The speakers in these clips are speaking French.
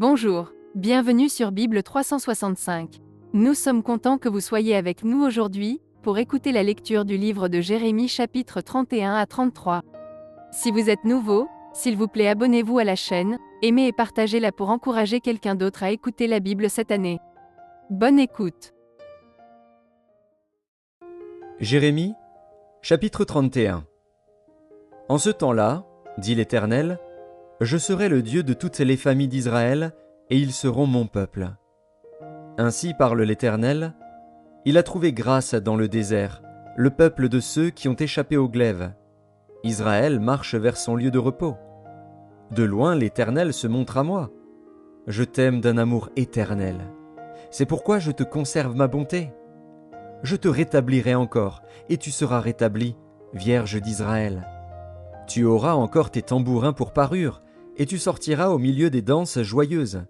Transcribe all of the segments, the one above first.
Bonjour, bienvenue sur Bible 365. Nous sommes contents que vous soyez avec nous aujourd'hui, pour écouter la lecture du livre de Jérémie chapitres 31 à 33. Si vous êtes nouveau, s'il vous plaît abonnez-vous à la chaîne, aimez et partagez-la pour encourager quelqu'un d'autre à écouter la Bible cette année. Bonne écoute. Jérémie, chapitre 31. En ce temps-là, dit l'Éternel, je serai le Dieu de toutes les familles d'Israël, et ils seront mon peuple. Ainsi parle l'Éternel, il a trouvé grâce dans le désert, le peuple de ceux qui ont échappé au glaive. Israël marche vers son lieu de repos. De loin l'Éternel se montre à moi. Je t'aime d'un amour éternel. C'est pourquoi je te conserve ma bonté. Je te rétablirai encore, et tu seras rétabli, Vierge d'Israël. Tu auras encore tes tambourins pour parure, et tu sortiras au milieu des danses joyeuses.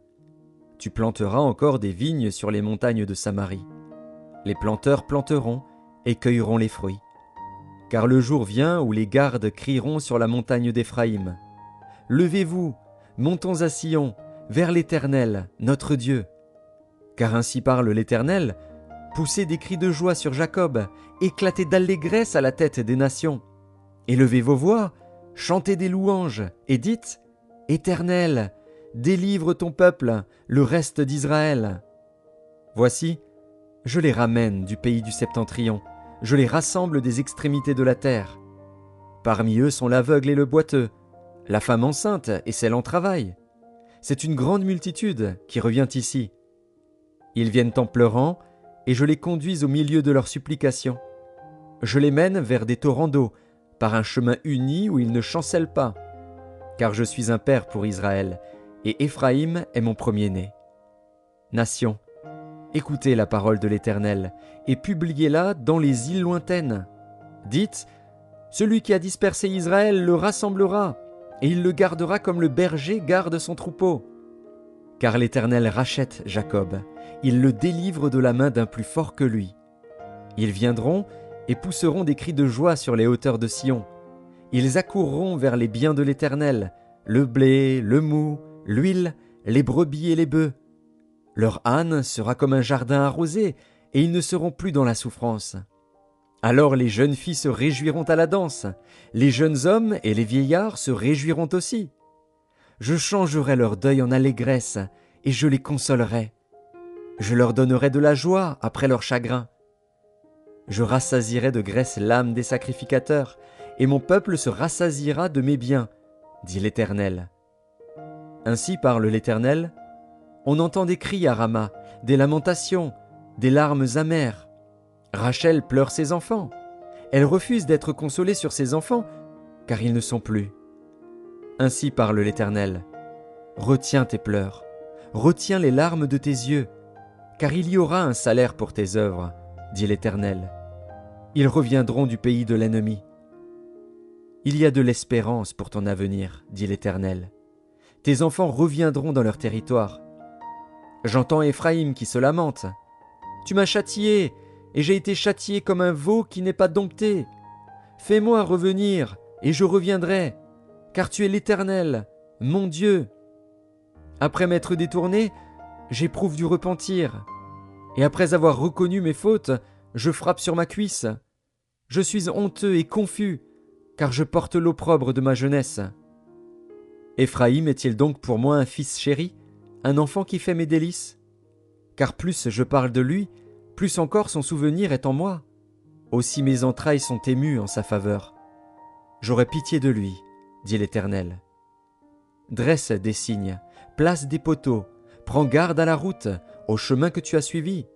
Tu planteras encore des vignes sur les montagnes de Samarie. Les planteurs planteront et cueilleront les fruits. Car le jour vient où les gardes crieront sur la montagne d'Éphraïm. Levez-vous, montons à Sion, vers l'Éternel, notre Dieu. Car ainsi parle l'Éternel, poussez des cris de joie sur Jacob, éclatez d'allégresse à la tête des nations. Élevez vos voix, chantez des louanges, et dites, Éternel, délivre ton peuple, le reste d'Israël. Voici, je les ramène du pays du septentrion, je les rassemble des extrémités de la terre. Parmi eux sont l'aveugle et le boiteux, la femme enceinte et celle en travail. C'est une grande multitude qui revient ici. Ils viennent en pleurant, et je les conduis au milieu de leurs supplications. Je les mène vers des torrents d'eau, par un chemin uni où ils ne chancellent pas. Car je suis un père pour Israël, et Éphraïm est mon premier-né. Nations, écoutez la parole de l'Éternel, et publiez-la dans les îles lointaines. Dites, celui qui a dispersé Israël le rassemblera, et il le gardera comme le berger garde son troupeau. Car l'Éternel rachète Jacob, il le délivre de la main d'un plus fort que lui. Ils viendront et pousseront des cris de joie sur les hauteurs de Sion. Ils accourront vers les biens de l'Éternel, le blé, le mou, l'huile, les brebis et les bœufs. Leur âne sera comme un jardin arrosé, et ils ne seront plus dans la souffrance. Alors les jeunes filles se réjouiront à la danse, les jeunes hommes et les vieillards se réjouiront aussi. Je changerai leur deuil en allégresse, et je les consolerai. Je leur donnerai de la joie après leur chagrin. Je rassasierai de graisse l'âme des sacrificateurs, et mon peuple se rassasiera de mes biens, dit l'Éternel. Ainsi parle l'Éternel, on entend des cris à Rama, des lamentations, des larmes amères. Rachel pleure ses enfants. Elle refuse d'être consolée sur ses enfants, car ils ne sont plus. Ainsi parle l'Éternel, retiens tes pleurs, retiens les larmes de tes yeux, car il y aura un salaire pour tes œuvres, dit l'Éternel. Ils reviendront du pays de l'ennemi. Il y a de l'espérance pour ton avenir, dit l'Éternel. Tes enfants reviendront dans leur territoire. J'entends Éphraïm qui se lamente. Tu m'as châtié, et j'ai été châtié comme un veau qui n'est pas dompté. Fais-moi revenir, et je reviendrai, car tu es l'Éternel, mon Dieu. Après m'être détourné, j'éprouve du repentir, et après avoir reconnu mes fautes, je frappe sur ma cuisse. Je suis honteux et confus, car je porte l'opprobre de ma jeunesse. Éphraïm est-il donc pour moi un fils chéri, un enfant qui fait mes délices? Car plus je parle de lui, plus encore son souvenir est en moi. Aussi mes entrailles sont émues en sa faveur. J'aurai pitié de lui, dit l'Éternel. Dresse des signes, place des poteaux, prends garde à la route, au chemin que tu as suivi.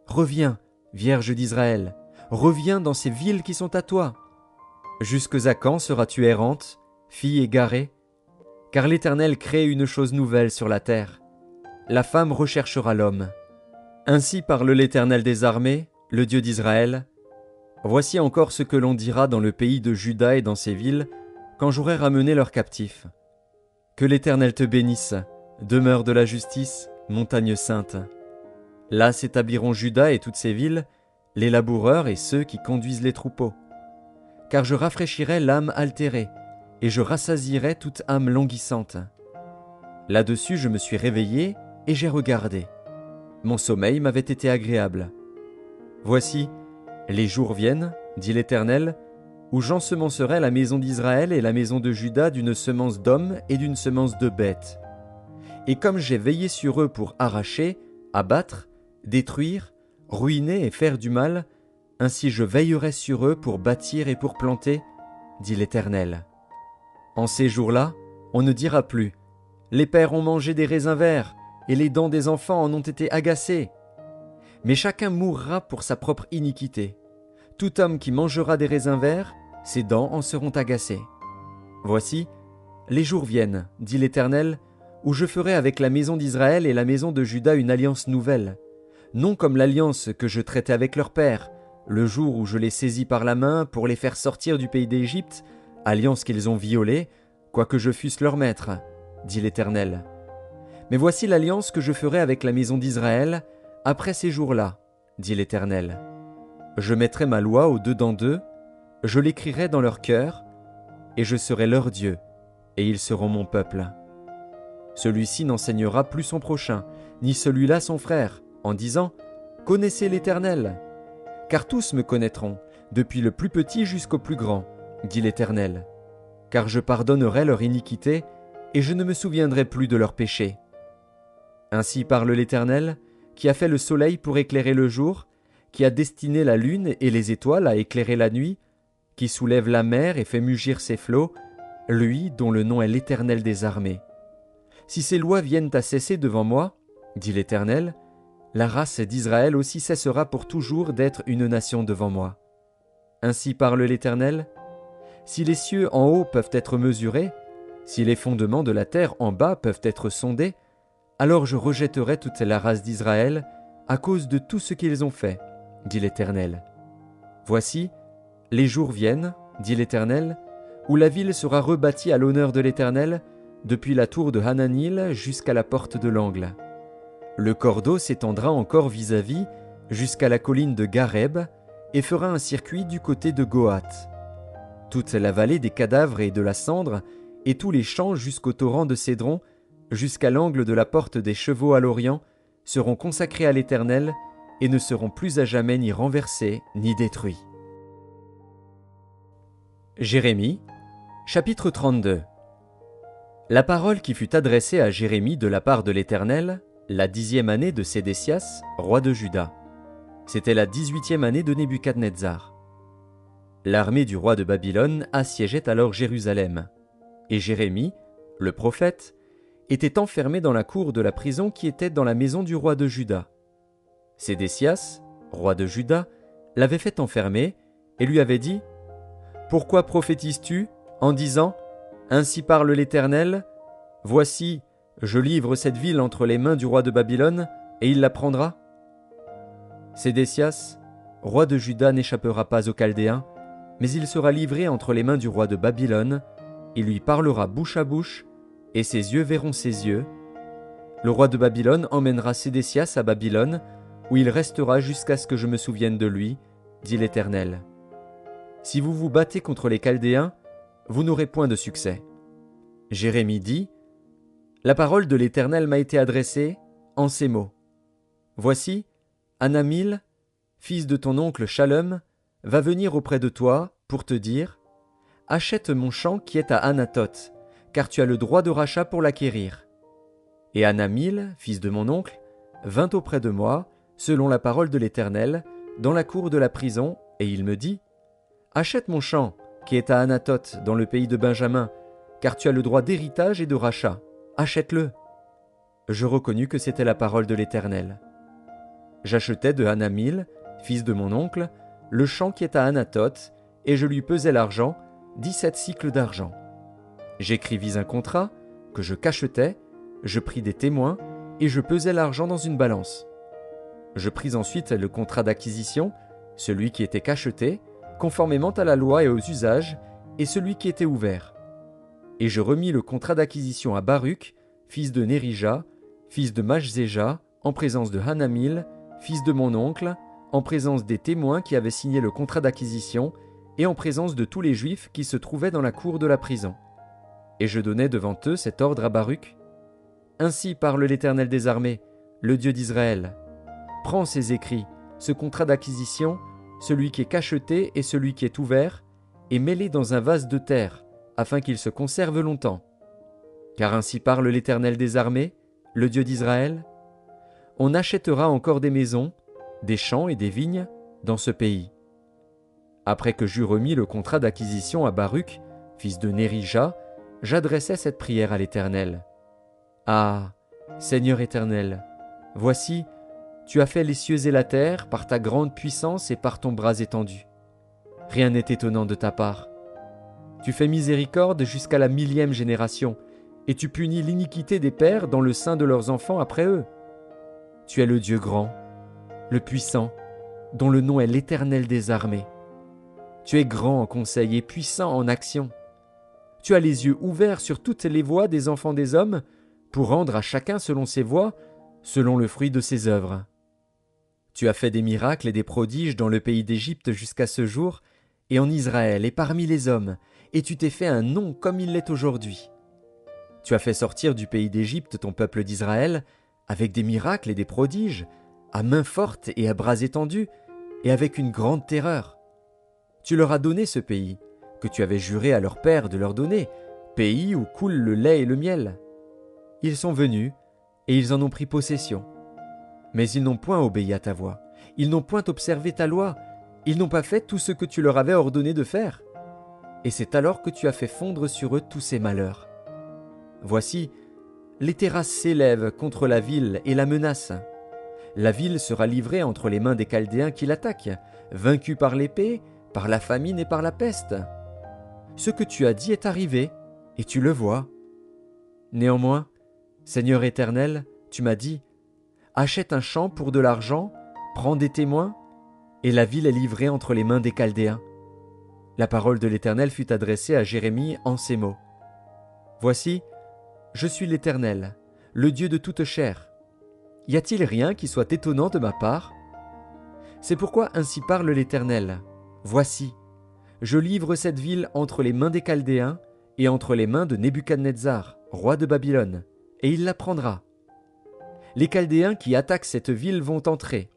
Reviens, Vierge d'Israël, reviens dans ces villes qui sont à toi. Jusque à quand seras-tu errante, fille égarée? Car l'Éternel crée une chose nouvelle sur la terre. La femme recherchera l'homme. Ainsi parle l'Éternel des armées, le Dieu d'Israël. Voici encore ce que l'on dira dans le pays de Juda et dans ses villes, quand j'aurai ramené leurs captifs. Que l'Éternel te bénisse, demeure de la justice, montagne sainte. Là s'établiront Juda et toutes ses villes, les laboureurs et ceux qui conduisent les troupeaux. Car je rafraîchirai l'âme altérée, et je rassasierai toute âme languissante. Là-dessus je me suis réveillé et j'ai regardé. Mon sommeil m'avait été agréable. Voici, les jours viennent, dit l'Éternel, où j'ensemencerai la maison d'Israël et la maison de Juda d'une semence d'hommes et d'une semence de bêtes. Et comme j'ai veillé sur eux pour arracher, abattre, détruire, ruiner et faire du mal, ainsi je veillerai sur eux pour bâtir et pour planter, dit l'Éternel. En ces jours-là, on ne dira plus « Les pères ont mangé des raisins verts, et les dents des enfants en ont été agacées. » Mais chacun mourra pour sa propre iniquité. Tout homme qui mangera des raisins verts, ses dents en seront agacées. Voici, les jours viennent, dit l'Éternel, où je ferai avec la maison d'Israël et la maison de Juda une alliance nouvelle, non comme l'alliance que je traitais avec leur père, le jour où je les saisis par la main pour les faire sortir du pays d'Égypte, alliance qu'ils ont violée, quoique je fusse leur maître, dit l'Éternel. Mais voici l'alliance que je ferai avec la maison d'Israël après ces jours-là, dit l'Éternel. Je mettrai ma loi au-dedans d'eux, je l'écrirai dans leur cœur, et je serai leur Dieu, et ils seront mon peuple. Celui-ci n'enseignera plus son prochain, ni celui-là son frère, en disant « Connaissez l'Éternel », car tous me connaîtront, depuis le plus petit jusqu'au plus grand, dit l'Éternel, car je pardonnerai leur iniquité, et je ne me souviendrai plus de leurs péchés. Ainsi parle l'Éternel, qui a fait le soleil pour éclairer le jour, qui a destiné la lune et les étoiles à éclairer la nuit, qui soulève la mer et fait mugir ses flots, lui dont le nom est l'Éternel des armées. Si ces lois viennent à cesser devant moi, dit l'Éternel, la race d'Israël aussi cessera pour toujours d'être une nation devant moi. Ainsi parle l'Éternel, si les cieux en haut peuvent être mesurés, si les fondements de la terre en bas peuvent être sondés, alors je rejetterai toute la race d'Israël à cause de tout ce qu'ils ont fait, dit l'Éternel. Voici, les jours viennent, dit l'Éternel, où la ville sera rebâtie à l'honneur de l'Éternel, depuis la tour de Hananil jusqu'à la porte de l'angle. Le cordeau s'étendra encore vis-à-vis jusqu'à la colline de Gareb et fera un circuit du côté de Gohath. Toute la vallée des cadavres et de la cendre et tous les champs jusqu'au torrent de Cédron, jusqu'à l'angle de la porte des chevaux à l'Orient, seront consacrés à l'Éternel et ne seront plus à jamais ni renversés ni détruits. Jérémie, chapitre 32. La parole qui fut adressée à Jérémie de la part de l'Éternel, la 10e année de Sédécias, roi de Juda. C'était la 18e année de Nebuchadnezzar. L'armée du roi de Babylone assiégeait alors Jérusalem, et Jérémie, le prophète, était enfermé dans la cour de la prison qui était dans la maison du roi de Juda. Sédécias, roi de Juda, l'avait fait enfermer et lui avait dit « Pourquoi prophétises-tu en disant « Ainsi parle l'Éternel, voici, je livre cette ville entre les mains du roi de Babylone, et il la prendra » Sédécias, roi de Juda, n'échappera pas aux Chaldéens, mais il sera livré entre les mains du roi de Babylone, il lui parlera bouche à bouche, et ses yeux verront ses yeux. Le roi de Babylone emmènera Sédécias à Babylone, où il restera jusqu'à ce que je me souvienne de lui, dit l'Éternel. Si vous vous battez contre les Chaldéens, vous n'aurez point de succès. Jérémie dit, la parole de l'Éternel m'a été adressée en ces mots. Voici, Anamil, fils de ton oncle Shallum, va venir auprès de toi pour te dire, achète mon champ qui est à Anathoth, car tu as le droit de rachat pour l'acquérir. Et Anamil, fils de mon oncle, vint auprès de moi, selon la parole de l'Éternel, dans la cour de la prison, et il me dit, achète mon champ qui est à Anathoth dans le pays de Benjamin, car tu as le droit d'héritage et de rachat. Achète-le. Je reconnus que c'était la parole de l'Éternel. J'achetai de Anamil, fils de mon oncle, le champ qui est à Anathoth, et je lui pesai l'argent, 17 cycles d'argent. J'écrivis un contrat, que je cachetai, je pris des témoins, et je pesai l'argent dans une balance. Je pris ensuite le contrat d'acquisition, celui qui était cacheté, conformément à la loi et aux usages, et celui qui était ouvert. Et je remis le contrat d'acquisition à Baruch, fils de Nérija, fils de Majzéja, en présence de Hanamil, fils de mon oncle, en présence des témoins qui avaient signé le contrat d'acquisition, et en présence de tous les Juifs qui se trouvaient dans la cour de la prison. Et je donnai devant eux cet ordre à Baruch. Ainsi parle l'Éternel des armées, le Dieu d'Israël. Prends ces écrits, ce contrat d'acquisition, celui qui est cacheté et celui qui est ouvert, et mets-les dans un vase de terre, afin qu'ils se conservent longtemps. Car ainsi parle l'Éternel des armées, le Dieu d'Israël. On achètera encore des maisons, des champs et des vignes dans ce pays. Après que j'eus remis le contrat d'acquisition à Baruch, fils de Nérija, j'adressai cette prière à l'Éternel. Ah, Seigneur éternel, voici, tu as fait les cieux et la terre par ta grande puissance et par ton bras étendu. Rien n'est étonnant de ta part. Tu fais miséricorde jusqu'à la 1000e génération, et tu punis l'iniquité des pères dans le sein de leurs enfants après eux. Tu es le Dieu grand, le puissant, dont le nom est l'Éternel des armées. Tu es grand en conseil et puissant en action. Tu as les yeux ouverts sur toutes les voies des enfants des hommes, pour rendre à chacun selon ses voies, selon le fruit de ses œuvres. Tu as fait des miracles et des prodiges dans le pays d'Égypte jusqu'à ce jour, et en Israël et parmi les hommes, et tu t'es fait un nom comme il l'est aujourd'hui. Tu as fait sortir du pays d'Égypte ton peuple d'Israël, avec des miracles et des prodiges, à main forte et à bras étendus, et avec une grande terreur. Tu leur as donné ce pays, que tu avais juré à leur père de leur donner, pays où coule le lait et le miel. Ils sont venus, et ils en ont pris possession. Mais ils n'ont point obéi à ta voix, ils n'ont point observé ta loi, ils n'ont pas fait tout ce que tu leur avais ordonné de faire. Et c'est alors que tu as fait fondre sur eux tous ces malheurs. Voici, les terrasses s'élèvent contre la ville et la menacent. La ville sera livrée entre les mains des Chaldéens qui l'attaquent, vaincue par l'épée, par la famine et par la peste. Ce que tu as dit est arrivé, et tu le vois. Néanmoins, Seigneur éternel, tu m'as dit, achète un champ pour de l'argent, prends des témoins, et la ville est livrée entre les mains des Chaldéens. La parole de l'Éternel fut adressée à Jérémie en ces mots. Voici, je suis l'Éternel, le Dieu de toute chair. Y a-t-il rien qui soit étonnant de ma part? C'est pourquoi ainsi parle l'Éternel. Voici, je livre cette ville entre les mains des Chaldéens et entre les mains de Nebuchadnezzar, roi de Babylone, et il la prendra. Les Chaldéens qui attaquent cette ville vont entrer.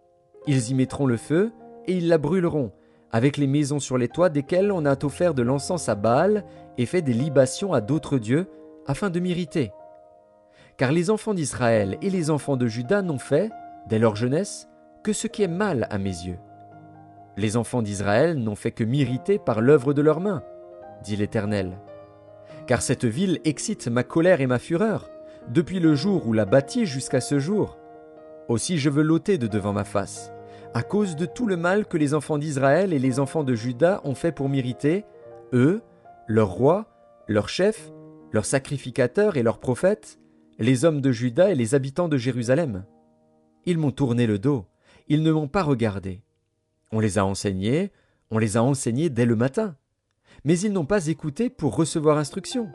Ils y mettront le feu et ils la brûleront, avec les maisons sur les toits desquelles on a offert de l'encens à Baal et fait des libations à d'autres dieux, afin de m'irriter. Car les enfants d'Israël et les enfants de Juda n'ont fait, dès leur jeunesse, que ce qui est mal à mes yeux. Les enfants d'Israël n'ont fait que m'irriter par l'œuvre de leurs mains, dit l'Éternel. Car cette ville excite ma colère et ma fureur, depuis le jour où la bâtis jusqu'à ce jour. Aussi je veux l'ôter de devant ma face, à cause de tout le mal que les enfants d'Israël et les enfants de Juda ont fait pour m'irriter, eux, leurs rois, leurs chefs, leurs sacrificateurs et leurs prophètes, les hommes de Juda et les habitants de Jérusalem. Ils m'ont tourné le dos, ils ne m'ont pas regardé. On les a enseignés dès le matin, mais ils n'ont pas écouté pour recevoir instruction.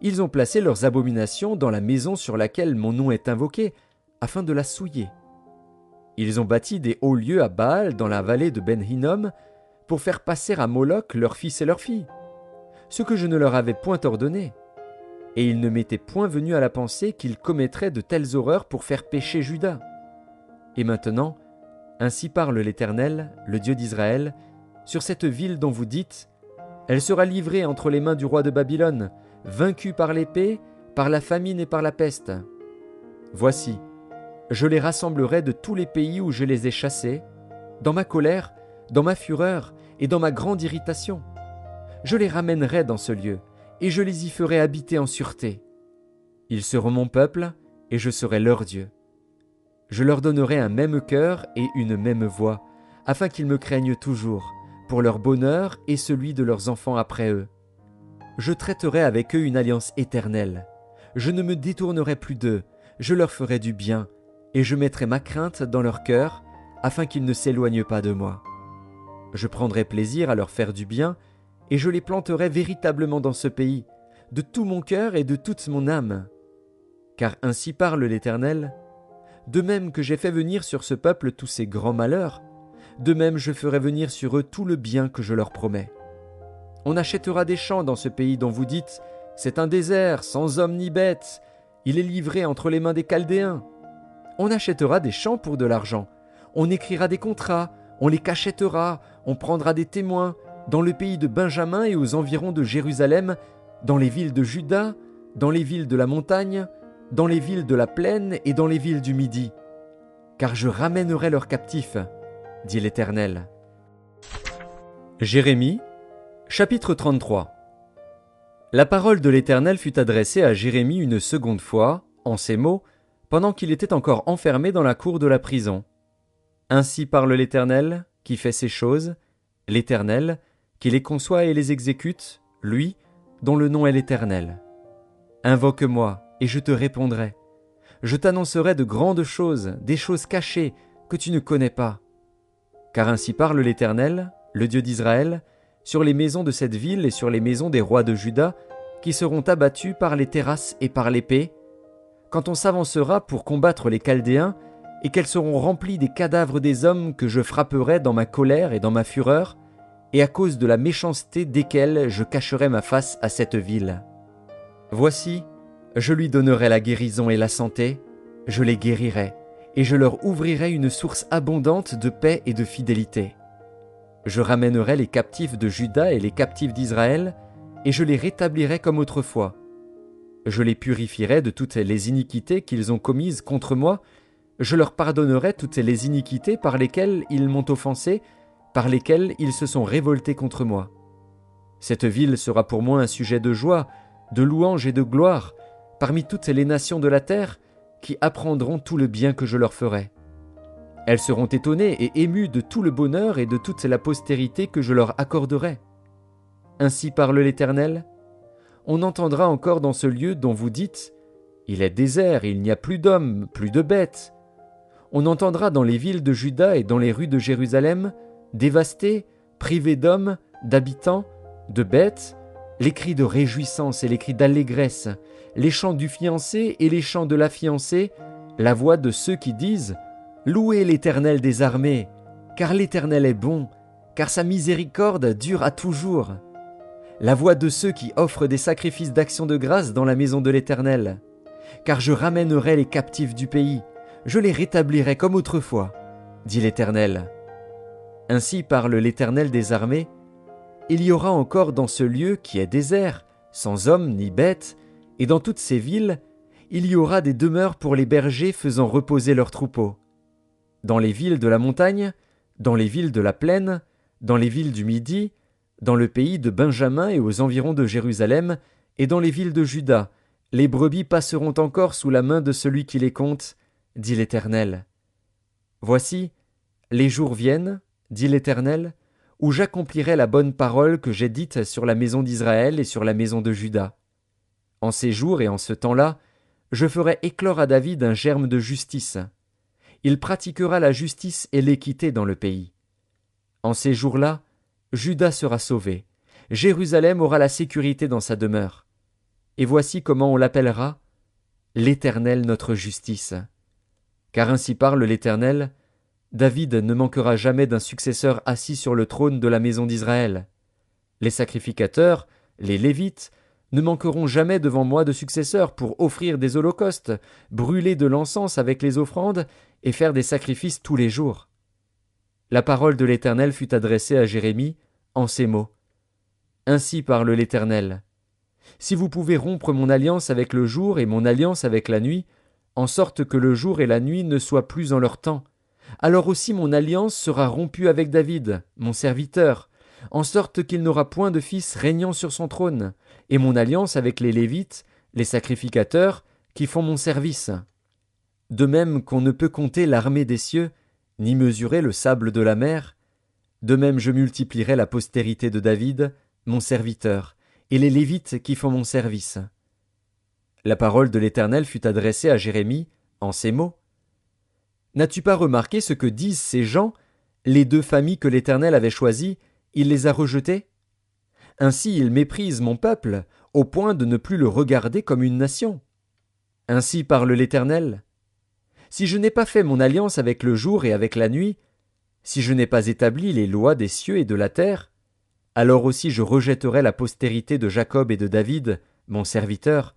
Ils ont placé leurs abominations dans la maison sur laquelle mon nom est invoqué, afin de la souiller. Ils ont bâti des hauts lieux à Baal dans la vallée de Ben-Hinnom, pour faire passer à Moloch leurs fils et leurs filles, ce que je ne leur avais point ordonné. Et il ne m'était point venu à la pensée qu'ils commettraient de telles horreurs pour faire pécher Juda. Et maintenant, ainsi parle l'Éternel, le Dieu d'Israël, sur cette ville dont vous dites, elle sera livrée entre les mains du roi de Babylone, vaincue par l'épée, par la famine et par la peste. Voici, je les rassemblerai de tous les pays où je les ai chassés, dans ma colère, dans ma fureur et dans ma grande irritation. Je les ramènerai dans ce lieu, et je les y ferai habiter en sûreté. Ils seront mon peuple, et je serai leur Dieu. Je leur donnerai un même cœur et une même voix, afin qu'ils me craignent toujours, pour leur bonheur et celui de leurs enfants après eux. Je traiterai avec eux une alliance éternelle. Je ne me détournerai plus d'eux, je leur ferai du bien, et je mettrai ma crainte dans leur cœur, afin qu'ils ne s'éloignent pas de moi. Je prendrai plaisir à leur faire du bien, et je les planterai véritablement dans ce pays, de tout mon cœur et de toute mon âme. Car ainsi parle l'Éternel, de même que j'ai fait venir sur ce peuple tous ces grands malheurs, de même je ferai venir sur eux tout le bien que je leur promets. On achètera des champs dans ce pays dont vous dites, c'est un désert, sans homme ni bête, il est livré entre les mains des Chaldéens. On achètera des champs pour de l'argent, on écrira des contrats, on les cachettera, on prendra des témoins, dans le pays de Benjamin et aux environs de Jérusalem, dans les villes de Juda, dans les villes de la montagne, dans les villes de la plaine et dans les villes du Midi. Car je ramènerai leurs captifs, dit l'Éternel. Jérémie, chapitre 33. La parole de l'Éternel fut adressée à Jérémie une seconde fois, en ces mots, pendant qu'il était encore enfermé dans la cour de la prison. Ainsi parle l'Éternel, qui fait ces choses, l'Éternel, qui les conçoit et les exécute, lui, dont le nom est l'Éternel. Invoque-moi, et je te répondrai. Je t'annoncerai de grandes choses, des choses cachées, que tu ne connais pas. Car ainsi parle l'Éternel, le Dieu d'Israël, sur les maisons de cette ville et sur les maisons des rois de Juda, qui seront abattus par les terrasses et par l'épée, quand on s'avancera pour combattre les Chaldéens, et qu'elles seront remplies des cadavres des hommes que je frapperai dans ma colère et dans ma fureur, et à cause de la méchanceté desquels je cacherai ma face à cette ville. Voici, je lui donnerai la guérison et la santé, je les guérirai, et je leur ouvrirai une source abondante de paix et de fidélité. Je ramènerai les captifs de Juda et les captifs d'Israël, et je les rétablirai comme autrefois. Je les purifierai de toutes les iniquités qu'ils ont commises contre moi, je leur pardonnerai toutes les iniquités par lesquelles ils m'ont offensé, par lesquelles ils se sont révoltés contre moi. Cette ville sera pour moi un sujet de joie, de louange et de gloire, parmi toutes les nations de la terre, qui apprendront tout le bien que je leur ferai. Elles seront étonnées et émues de tout le bonheur et de toute la postérité que je leur accorderai. Ainsi parle l'Éternel. On entendra encore dans ce lieu dont vous dites « Il est désert, il n'y a plus d'hommes, plus de bêtes ». On entendra dans les villes de Juda et dans les rues de Jérusalem, dévastées, privées d'hommes, d'habitants, de bêtes, les cris de réjouissance et les cris d'allégresse, les chants du fiancé et les chants de la fiancée, la voix de ceux qui disent « Louez l'Éternel des armées, car l'Éternel est bon, car sa miséricorde dure à toujours. » La voix de ceux qui offrent des sacrifices d'action de grâce dans la maison de l'Éternel. Car je ramènerai les captifs du pays, je les rétablirai comme autrefois, dit l'Éternel. Ainsi parle l'Éternel des armées. Il y aura encore dans ce lieu qui est désert, sans hommes ni bêtes, et dans toutes ces villes, il y aura des demeures pour les bergers faisant reposer leurs troupeaux. Dans les villes de la montagne, dans les villes de la plaine, dans les villes du Midi, dans le pays de Benjamin et aux environs de Jérusalem, et dans les villes de Juda, les brebis passeront encore sous la main de celui qui les compte, dit l'Éternel. Voici, les jours viennent, dit l'Éternel, où j'accomplirai la bonne parole que j'ai dite sur la maison d'Israël et sur la maison de Juda. En ces jours et en ce temps-là, je ferai éclore à David un germe de justice. Il pratiquera la justice et l'équité dans le pays. En ces jours-là, Juda sera sauvé, Jérusalem aura la sécurité dans sa demeure. Et voici comment on l'appellera « l'Éternel notre justice ». Car ainsi parle l'Éternel, David ne manquera jamais d'un successeur assis sur le trône de la maison d'Israël. Les sacrificateurs, les Lévites, ne manqueront jamais devant moi de successeurs pour offrir des holocaustes, brûler de l'encens avec les offrandes et faire des sacrifices tous les jours. La parole de l'Éternel fut adressée à Jérémie en ces mots. Ainsi parle l'Éternel. Si vous pouvez rompre mon alliance avec le jour et mon alliance avec la nuit, en sorte que le jour et la nuit ne soient plus en leur temps, alors aussi mon alliance sera rompue avec David, mon serviteur, en sorte qu'il n'aura point de fils régnant sur son trône, et mon alliance avec les Lévites, les sacrificateurs, qui font mon service. De même qu'on ne peut compter l'armée des cieux, ni mesurer le sable de la mer, de même je multiplierai la postérité de David, mon serviteur, et les Lévites qui font mon service. La parole de l'Éternel fut adressée à Jérémie en ces mots. N'as-tu pas remarqué ce que disent ces gens, les deux familles que l'Éternel avait choisies, il les a rejetées? Ainsi ils méprisent mon peuple, au point de ne plus le regarder comme une nation. Ainsi parle l'Éternel. Si je n'ai pas fait mon alliance avec le jour et avec la nuit, si je n'ai pas établi les lois des cieux et de la terre, alors aussi je rejetterai la postérité de Jacob et de David, mon serviteur,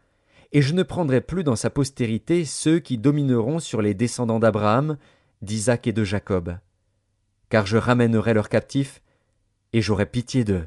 et je ne prendrai plus dans sa postérité ceux qui domineront sur les descendants d'Abraham, d'Isaac et de Jacob. Car je ramènerai leurs captifs, et j'aurai pitié d'eux.